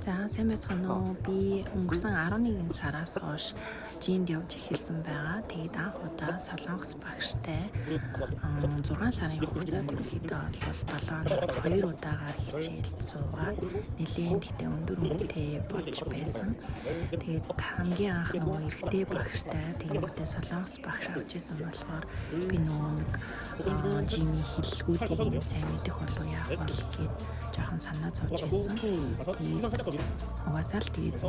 За сайн байцгаана уу. Би өнгөрсөн 11 сараас хойш жимд явж эхэлсэн байгаа. Тэгээд анх удаа Солонгос багштай 6 сарын хугацаанд ерөнхийдөө бол 7 хоногт 2 удаагаар хичээлд суугаад нэлээд ихтэй өндөр үнэтэй болж байсан. Тэгээд хамгийн анх нөгөө эрэгтэй багштай тэгэнгүүтээ Солонгос багш авч ирсэн болохоор би нөгөө нэг жимийн хэллэгүүдийг юм сайн мэдэх болов яах бол гэд жоохон санаа зовж ирсэн. Тэгээд угаасаа л тэгээд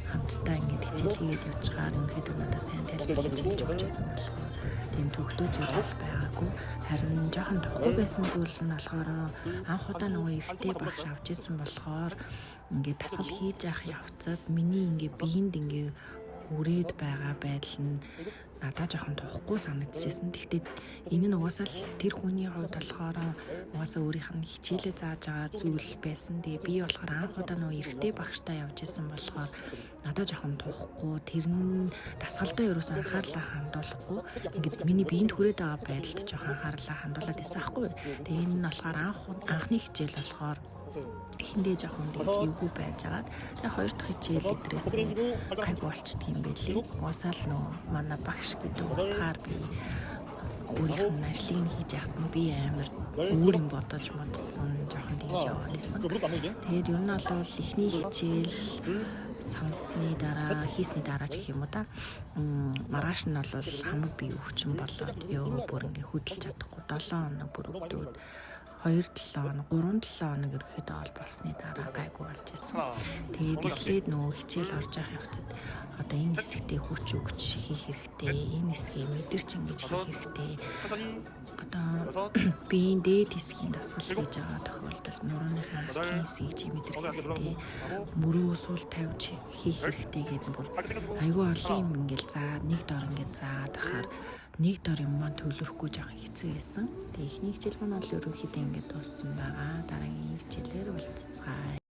хамтдаа ингээд хичээл хийгээд явчихаар ерөнхийдөө надад сайн тайлбарлаж хэлж өгч байсан болохоор тийм төгтөө зүйл бол байгаагүй. Харин жоохон тухгүй байсан зүйл нь болохоор анх удаа нөгөө эрэгтэй багш авч ирсэн болохоор ингээд дасгал хийж явах явцад миний ингээд биеинд ингээд хүрээд байгаа байдал нь надад жоохон тухгүй санагдчихсэн. Тэгтээ энэ нь угаасаа л тэр хүний хувьд болохоор угаасаа өөрийнх нь хичээлээ зааж байгаа зүйл байсан. Тэгээ би болохоор анх удаа нөгөө эрэгтэй багштай явж исэн болохоор надад жоохон тухгүй. Тэр нь дасгалдаа ерөөсөн анхаарлаа хандуулахгүй. Ингээд миний биеинд хүрээд байгаа байдалд жоохон анхаарлаа хандуулаад байсан аахгүй. Тэгээ энэ нь болохоор анхны хичээл болохоор эхэндээ жоохон тэгж эвгүй байжгаад тэгээ хоёр дахь хичээл эдрээс гайгүй болчдөг юм байлээ. Уусаал нөө манай багш гэдэг утгаар би өөрийнх нь ажлыг хийж яхад нь би амар өөр юм бодож модцсон жоохон тэгж яваад байсан. Тэгээд ер нь бол эхний хичээл сонссны дараа хийсний дараа ч гэх юм уу та маргааш нь бол хамаг бие өвчин болоод ёо бүр ингээ хөдөлж чадахгүй 7 хоног бүр өвдөөд 2-7 хоног 3-7 хоног ерөөхдөө ол болсны дараа гайгүй болж исэн. Тэгээд эхлээд нөгөө хичээл орж явах явцад одоо энэ хэсэгтээ хүч өгч хийх хэрэгтэй, энэ хэсгийг мэдэрч ингэж хийх хэрэгтэй. Одоо биеийн дээд хэсгийн дасгал хийж байгаа тохиолдолд нурууныхаа арчлын хэсгийг чи мэдэрх хэрэгтэй. Мөрөө суул тавьж хийх хэрэгтэй гэдэг бүр айгүй олон юм ингээл заа нэг дор ингээд заадаг хахаар нэг дор юм маань төлөрөхгүй жоохон хэцүү байсан. Тэгээ ихний хичээл маань бол ерөнхийдөө ингээд дууссан байгаа. Дараагийн хичээлээр уулзцгаая.